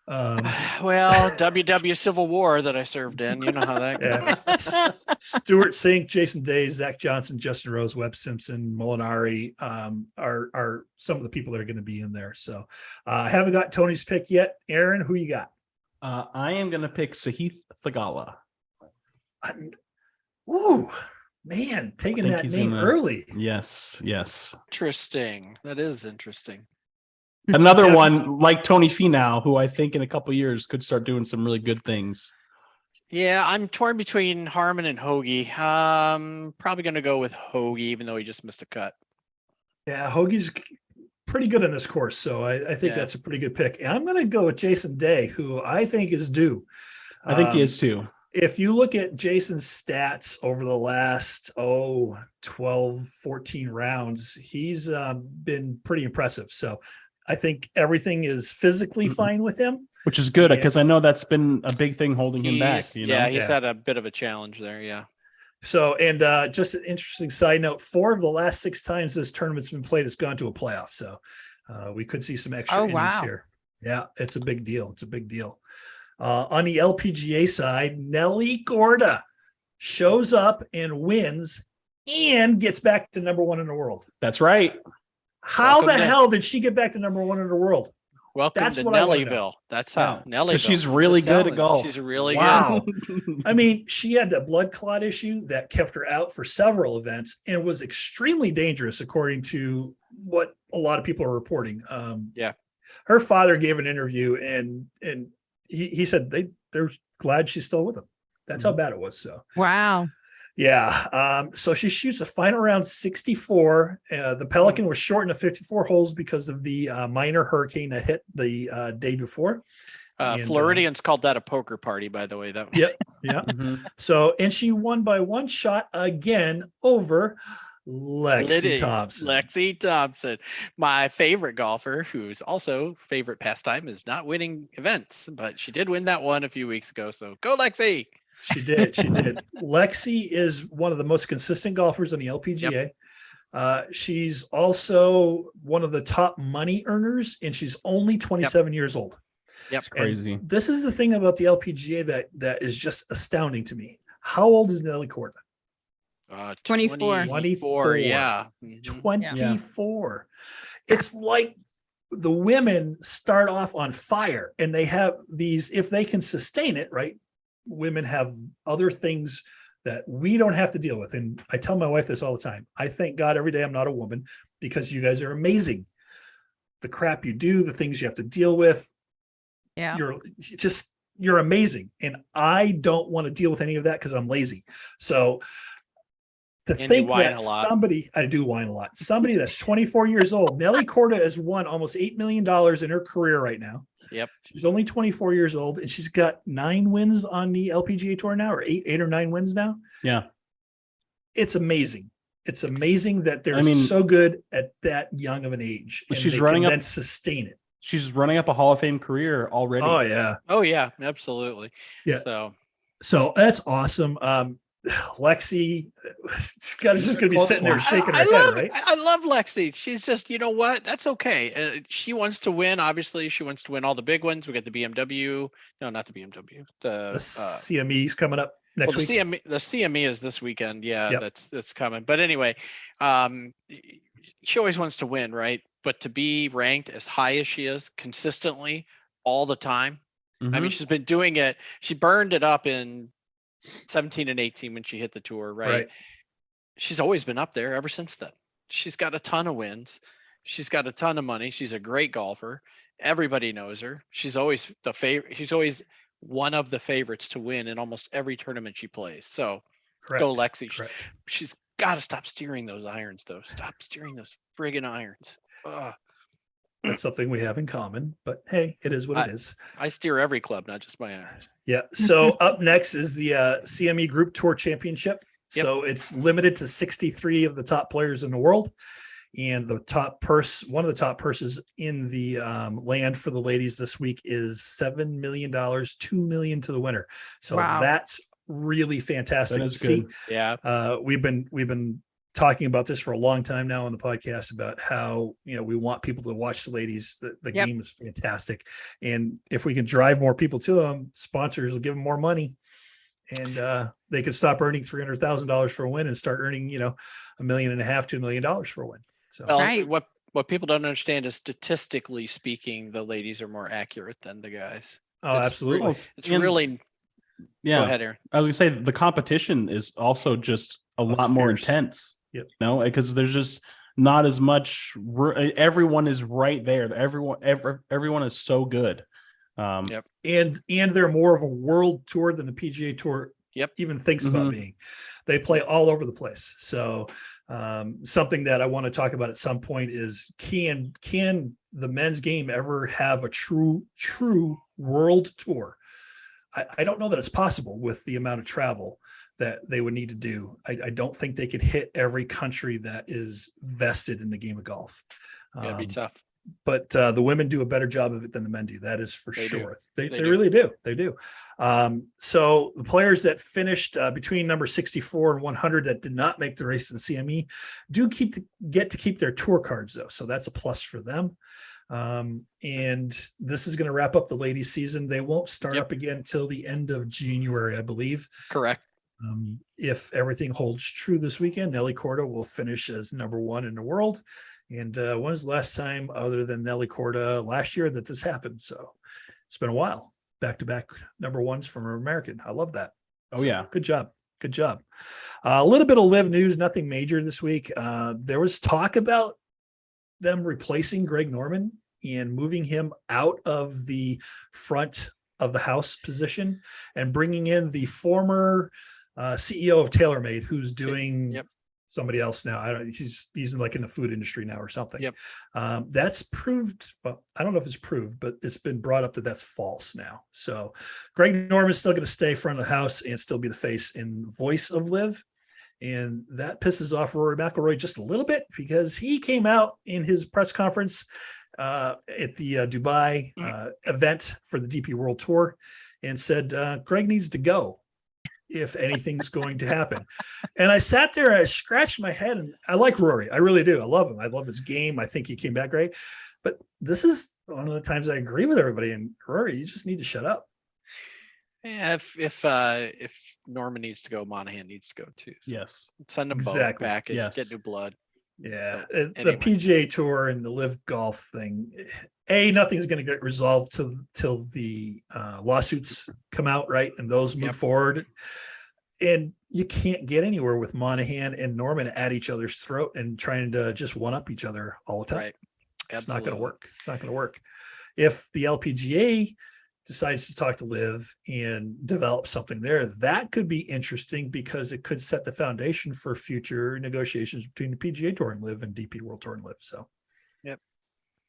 Well, WW Civil War that I served in, you know how that goes. Stuart Sink, Jason Day, Zach Johnson, Justin Rose, Webb Simpson, Molinari are some of the people that are going to be in there. So I haven't got Tony's pick yet. Aaron, who you got? I am going to pick Sahith Thagala. Ooh, man, taking that name early. Yes. Interesting. That is interesting. Another one like Tony Finau, who I think in a couple of years could start doing some really good things. Yeah, I'm torn between Harmon and Hoagie. Probably going to go with Hoagie, even though he just missed a cut. Yeah, Hoagie's pretty good in this course, so I think that's a pretty good pick. And I'm going to go with Jason Day, who I think is due. I think he is too. If you look at Jason's stats over the last 12, 14 rounds, he's been pretty impressive. So I think everything is physically fine with him, which is good because I know that's been a big thing holding him back. You know? Yeah, he's had a bit of a challenge there. Yeah. So, and just an interesting side note: 4 of the last 6 times this tournament's been played, it's gone to a playoff. So we could see some extra innings here. Yeah, it's a big deal. It's a big deal. On the LPGA side, Nelly Korda shows up and wins and gets back to number 1 in the world. That's right. How the hell did she get back to number 1 in the world? Welcome to Nellyville. That's how Nellyville. She's really good at golf. She's really good. I mean, she had that blood clot issue that kept her out for several events and was extremely dangerous, according to what a lot of people are reporting. Her father gave an interview and he said they're glad she's still with him. That's how bad it was. So wow. Yeah. So she shoots a final round 64. The Pelican was shortened to 54 holes because of the minor hurricane that hit the day before. Floridians called that a poker party, by the way. Yep. Yeah. So, and she won by 1 shot again over Lexi Thompson. Lexi Thompson, my favorite golfer, whose also favorite pastime is not winning events, but she did win that one a few weeks ago. So go Lexi. She did. Lexi is one of the most consistent golfers on the LPGA. She's also one of the top money earners, and she's only 27 years old. That's crazy. And this is the thing about the LPGA that is just astounding to me. How old is Nelly Korda? 24. 24. Yeah. 24. It's like the women start off on fire and they have these, if they can sustain it, right? Women have other things that we don't have to deal with. And I tell my wife this all the time. I thank God every day I'm not a woman, because you guys are amazing. The crap you do, the things you have to deal with. Yeah. You're amazing. And I don't want to deal with any of that because I'm lazy. So to think that somebody, I do whine a lot. Somebody that's 24 years old, Nelly Korda has won almost $8 million in her career right now. Yep. She's only 24 years old, and she's got 9 wins on the LPGA tour now, or 8 or 9 wins now. Yeah. It's amazing. It's amazing that they're so good at that young of an age. And she's running up and sustain it. She's running up a Hall of Fame career already. Oh yeah. Oh yeah, absolutely. Yeah. So that's awesome. Lexi, just going to be sitting there shaking her head, right? I love Lexi. She's just, you know what? That's okay. She wants to win. Obviously, she wants to win all the big ones. We got the BMW. No, not the BMW. The CME's coming up next week. The CME is this weekend. Yeah, that's coming. But anyway, she always wants to win, right? But to be ranked as high as she is consistently all the time. I mean, she's been doing it. She burned it up in 17 and 18 when she hit the tour, right? She's always been up there ever since then. She's got a ton of wins. She's got a ton of money. She's a great golfer. Everybody knows her. She's always the favorite. She's always one of the favorites to win in almost every tournament she plays. So go Lexi. She's got to stop steering those irons, though. Stop steering those friggin' irons. Ugh. That's something we have in common, but hey, it is what it is. I steer every club, not just my own. Yeah. So up next is the CME Group Tour Championship. Yep. So it's limited to 63 of the top players in the world. And the top purse, one of the top purses in the land for the ladies this week is $7 million, $2 million to the winner. So Wow. that's really fantastic That to is see. good. Yeah. We've been talking about this for a long time now on the podcast about how, we want people to watch the ladies. The Yep. game is fantastic. And if we can drive more people to them, sponsors will give them more money, and they could stop earning $300,000 for a win and start earning, $1.5 million, $2 million for a win. So Well, Right. what people don't understand is statistically speaking, the ladies are more accurate than the guys. oh, it's absolutely. It's And- really. Yeah. Go ahead, Aaron. I was gonna say the competition is also just a It's lot more fierce. intense. Yep. Because there's just not as much. Everyone is right there. Everyone is so good. Yep. And they're more of a world tour than the PGA Tour Yep. even thinks about Mhm. being. They play all over the place. So something that I want to talk about at some point is can the men's game ever have a true world tour? I don't know that it's possible with the amount of travel that they would need to do. I don't think they could hit every country that is vested in the game of golf. Yeah, it'd be tough. But the women do a better job of it than the men do. That is for They do. sure. They They do. really do. They do. So the players that finished between number 64 and 100 that did not make the race in the CME do get to keep their tour cards though. So that's a plus for them. And this is going to wrap up the ladies season. They won't start Yep. up again until the end of January, I believe. Correct. If everything holds true this weekend, Nelly Korda will finish as number 1 in the world. And when was the last time other than Nelly Korda last year that this happened? So it's been a while. Back-to-back number 1s from an American. I love that. Oh So, yeah. Good job. Good job. A little bit of live news, nothing major this week. There was talk about them replacing Greg Norman and moving him out of the front of the house position and bringing in the former CEO of TaylorMade, who's doing Yep. somebody else now. I don't. He's like in the food industry now or something. Yep. That's proved. Well, I don't know if it's proved, but it's been brought up that that's false now. So Greg Norman's still going to stay front of the house and still be the face and voice of Live. And that pisses off Rory McIlroy just a little bit because he came out in his press conference at the Dubai event for the DP World Tour and said, Greg needs to go if anything's going to happen. And I sat there, I scratched my head, and I like Rory. I really do. I love him. I love his game. I think he came back great. But this is one of the times I agree with everybody. And Rory, you just need to shut up. Yeah, if Norman needs to go, Monahan needs to go too. So Yes. send them Exactly. both back and Yes. get new blood. Yeah, But the anyway. PGA Tour and the Live Golf thing. Nothing's going to get resolved till the lawsuits come out, right? And those move Yep. forward. And you can't get anywhere with Monahan and Norman at each other's throat and trying to just one up each other all the time. Right. It's not going to Absolutely. work. It's not going to work. If the LPGA decides to talk to Live and develop something there, that could be interesting because it could set the foundation for future negotiations between the PGA Tour and Live and DP World Tour and Live. So, Yep.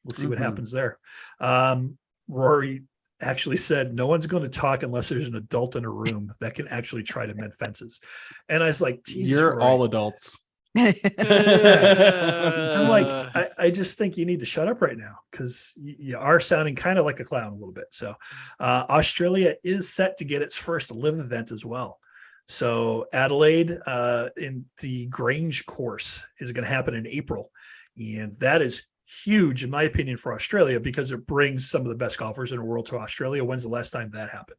we'll see what Mhm. happens there. Rory actually said, no one's going to talk unless there's an adult in a room that can actually try to mend fences. And I was like, Jesus, You're Rory. all adults. I'm like, Uh, I just think you need to shut up right now because you are sounding kind of like a clown a little bit. So Australia is set to get its first Live event as well. So Adelaide in the Grange course is going to happen in April. And that is huge, in my opinion, for Australia because it brings some of the best golfers in the world to Australia. When's the last time that happened?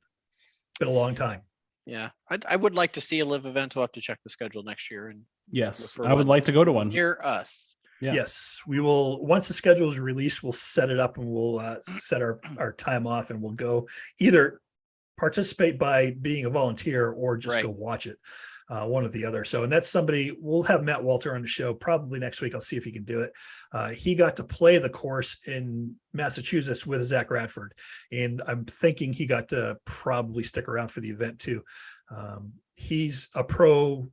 It's been a long time. yeah, I would like to see a live event. We'll have to check the schedule next year and Yes. For I would one. like to go to one. near us. Yeah. Yes, we will. Once the schedule is released, we'll set it up and we'll set our time off and we'll go either participate by being a volunteer or just Right. go watch it, one or the other. So, and that's somebody we'll have Matt Walter on the show probably next week. I'll see if he can do it. He got to play the course in Massachusetts with Zach Radford, and I'm thinking he got to probably stick around for the event too. He's a pro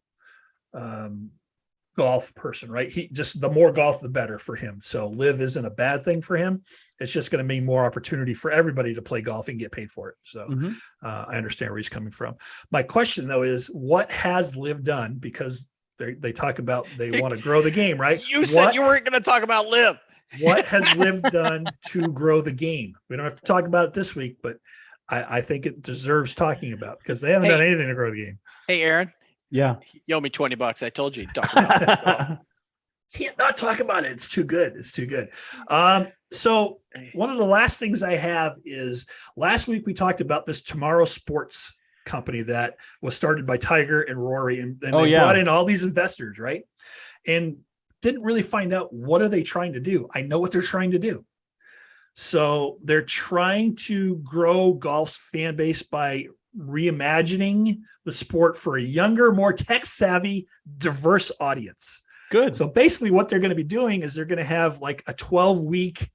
golf person, right? He just, the more golf, the better for him. So live isn't a bad thing for him. It's just going to mean more opportunity for everybody to play golf and get paid for it. So Mhm. I understand where he's coming from. My question though is, what has Live done? Because they talk about they want to grow the game, right? You said What- you weren't going to talk about Liv. What has Liv done to grow the game? We don't have to talk about it this week, but I think it deserves talking about because they haven't done anything to grow the game. Hey, Aaron, Yeah. you owe me $20. I told you to talk about it. Well, Can't not talk about it. It's too good. It's too good. So one of the last things I have is last week we talked about this Tomorrow Sports company that was started by Tiger and Rory, and they brought in all these investors, right? And didn't really find out what are they trying to do. I know what they're trying to do. So they're trying to grow golf's fan base by reimagining the sport for a younger, more tech savvy, diverse audience. Good. So basically what they're going to be doing is they're going to have like a 12-week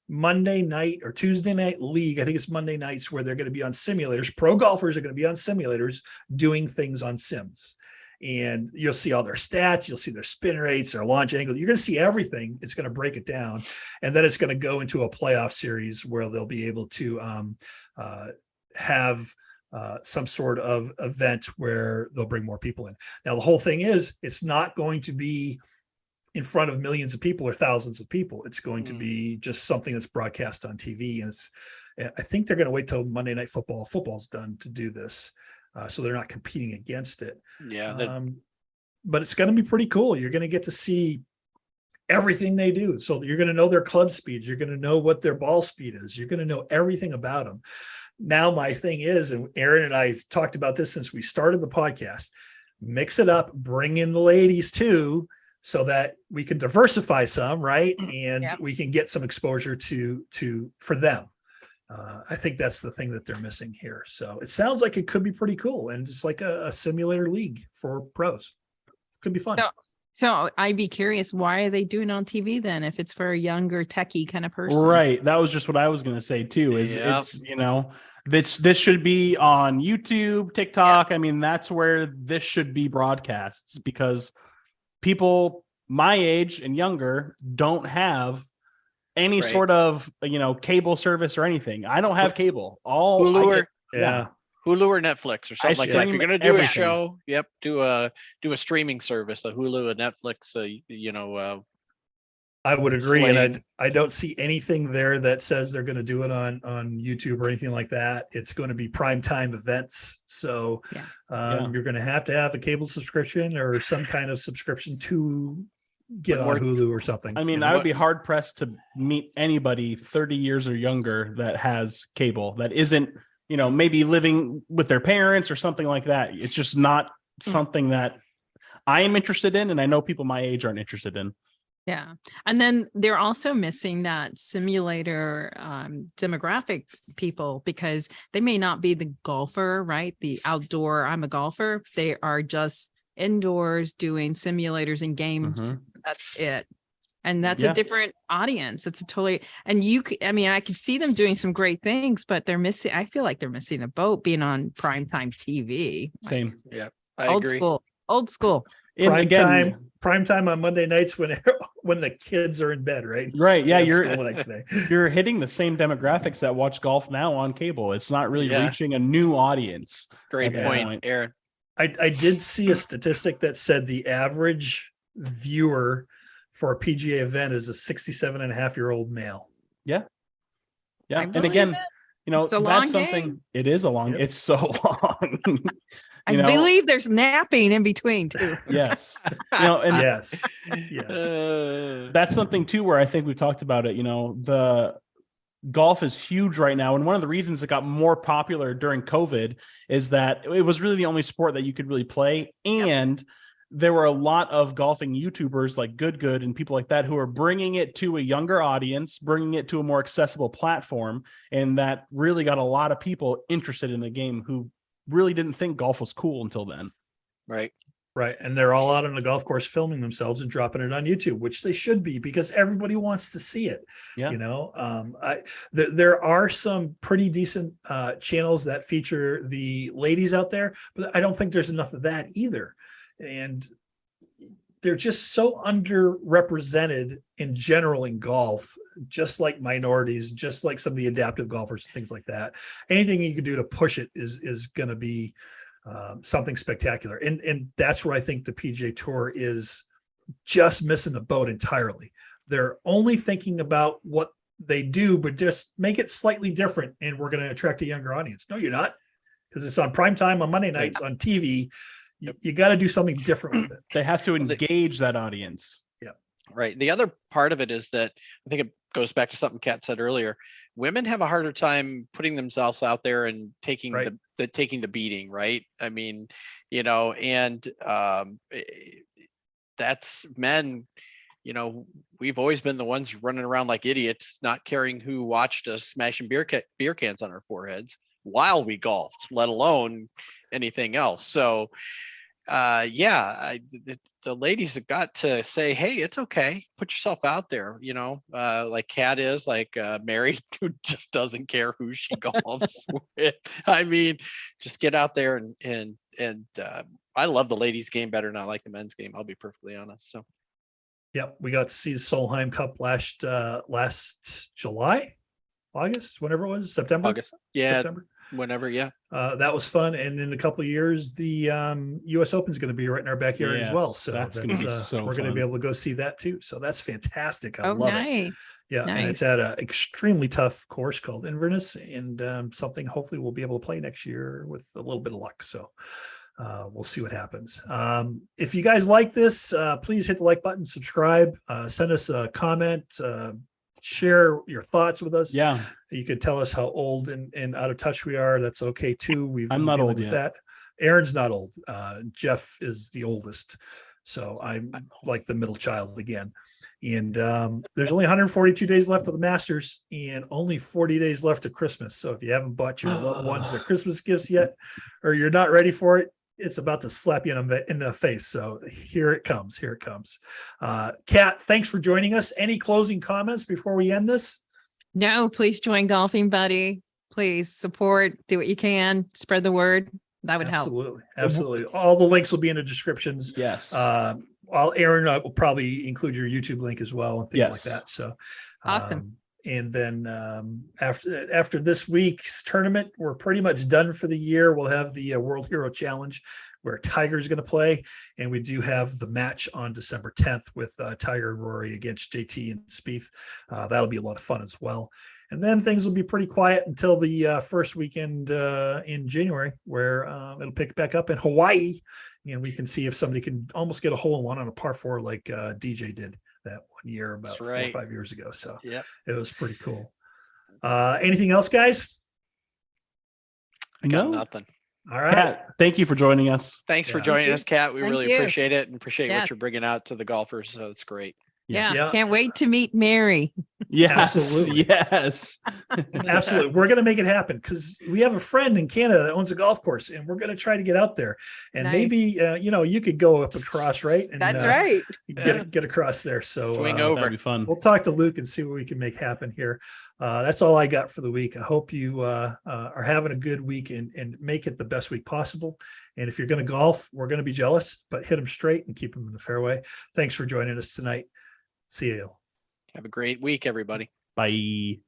Monday night or Tuesday night league. I think it's Monday nights where they're going to be on simulators. Pro golfers are going to be on simulators doing things on sims. And you'll see all their stats. You'll see their spin rates, their launch angle. You're going to see everything. It's going to break it down. And then it's going to go into a playoff series where they'll be able to have some sort of event where they'll bring more people in. Now, the whole thing is it's not going to be in front of millions of people or thousands of people. It's going to be just something that's broadcast on TV. And I think they're going to wait till Monday Night Football. Football's done to do this. So they're not competing against it. yeah. But it's going to be pretty cool. You're going to get to see everything they do. So you're going to know their club speeds. You're going to know what their ball speed is. You're going to know everything about them. Now, my thing is, and Aaron and I have talked about this since we started the podcast, mix it up, bring in the ladies too, so that we can diversify some, right? And we can get some exposure for them. I think that's the thing that they're missing here. So it sounds like it could be pretty cool. And it's like a simulator league for pros. Could be fun. So I'd be curious, why are they doing it on TV then? If it's for a younger techie kind of person, Right. That was just what I was going to say too, is it's, this should be on YouTube, TikTok. I mean, that's where this should be broadcasts because people my age and younger don't have any sort of, cable service or anything. I don't have cable. Hulu Hulu or Netflix or something like that. If you're going to do everything. a show, do a streaming service, a Hulu, a Netflix, I would agree. Slaying. And I don't see anything there that says they're going to do it on YouTube or anything like that. It's going to be primetime events. So you're going to have a cable subscription or some kind of subscription to get on Hulu or something. I mean, I would be hard pressed to meet anybody 30 years or younger that has cable that isn't, maybe living with their parents or something like that. It's just not something that I am interested in. And I know people my age aren't interested in. Yeah. And then they're also missing that simulator demographic people because they may not be the golfer, right? The outdoor, I'm a golfer. They are just indoors doing simulators and games. That's it. And that's a different audience. It's a totally, and I could see them doing some great things, but they're missing, I feel like they're missing the boat being on primetime TV. Same. Yeah. I agree. Prime Old school. time on Monday nights when the kids are in bed, right? Right. Yeah. The next day. You're hitting the same demographics that watch golf now on cable. It's not really reaching a new audience. Great point, Aaron. I did see a statistic that said the average viewer for a PGA event is a 67.5-year-old male. Yeah. Yeah. I And believe again, it. It's a long that's something, game. it is a long, it's so long. I believe there's napping in between too. Yes. And yes. That's something too, where I think we've talked about it, the golf is huge right now. And one of the reasons it got more popular during COVID is that it was really the only sport that you could really play. And there were a lot of golfing YouTubers like Good and people like that who are bringing it to a younger audience, bringing it to a more accessible platform. And that really got a lot of people interested in the game who really didn't think golf was cool until then. Right. Right. And they're all out on the golf course filming themselves and dropping it on YouTube, which they should be because everybody wants to see it. Yeah. There are some pretty decent channels that feature the ladies out there, but I don't think there's enough of that either. And they're just so underrepresented in general in golf, just like minorities, just like some of the adaptive golfers, things like that. Anything you can do to push it is going to be something spectacular. And that's where I think the PGA Tour is just missing the boat entirely. They're only thinking about what they do, but just make it slightly different, and we're going to attract a younger audience. No, you're not, because it's on prime time on Monday nights on TV. You got to do something different with it. They have to engage that audience. Yeah. Right. The other part of it is that I think it goes back to something Kat said earlier. Women have a harder time putting themselves out there and taking taking the beating. Right. I mean, and that's men. We've always been the ones running around like idiots, not caring who watched us smashing beer cans on our foreheads while we golfed, let alone anything else. So, the ladies have got to say, hey, it's okay. Put yourself out there, like Kat is, like Mary, who just doesn't care who she golfs with. I mean, just get out there and I love the ladies game better than I like the men's game. I'll be perfectly honest. So. Yep, we got to see the Solheim Cup last July, August, whenever it was, September. August, yeah, September. Whenever, yeah. That was fun, and in a couple of years, the U.S. Open is going to be right in our backyard as well. So that's going to be so we're going to be able to go see that too. So that's fantastic. I love it. Yeah, nice. And it's at an extremely tough course called Inverness, and something hopefully we'll be able to play next year with a little bit of luck. So. We'll see what happens. If you guys like this, please hit the like button, subscribe, send us a comment, share your thoughts with us. Yeah. You could tell us how old and out of touch we are. That's okay too. I'm not old yet. That. Aaron's not old. Jeff is the oldest. So I'm like the middle child again. And there's only 142 days left of the Masters and only 40 days left of Christmas. So if you haven't bought your loved ones their Christmas gifts yet, or you're not ready for it, it's about to slap you in the face. So here it comes. Here it comes. Kat, thanks for joining us. Any closing comments before we end this? No, please join Golfing Buddy. Please support, do what you can, spread the word. That would help. Absolutely. All the links will be in the descriptions. Yes. Aaron will probably include your YouTube link as well and things like that. So awesome. And then after this week's tournament, we're pretty much done for the year. We'll have the World Hero Challenge where Tiger's going to play. And we do have the match on December 10th with Tiger and Rory against JT and Spieth. That'll be a lot of fun as well. And then things will be pretty quiet until the first weekend in January, where it'll pick back up in Hawaii. And we can see if somebody can almost get a hole-in-one on a par 4 like DJ did that one year about 4 or 5 years ago. So it was pretty cool. Anything else, guys? I got nothing. All right. Kat, thank you for joining us. Thanks for joining us, Kat. We really appreciate it and appreciate what Yes. you're bringing out to the golfers. So it's great. Yeah. Can't wait to meet Mary. Yes. Absolutely. Yes. Absolutely. We're going to make it happen because we have a friend in Canada that owns a golf course, and we're going to try to get out there. And maybe, you could go up across, right? And, that's right. Get across there. So swing over. That'd be fun. We'll talk to Luke and see what we can make happen here. That's all I got for the week. I hope you are having a good week and make it the best week possible. And if you're going to golf, we're going to be jealous, but hit them straight and keep them in the fairway. Thanks for joining us tonight. See you. Have a great week, everybody. Bye.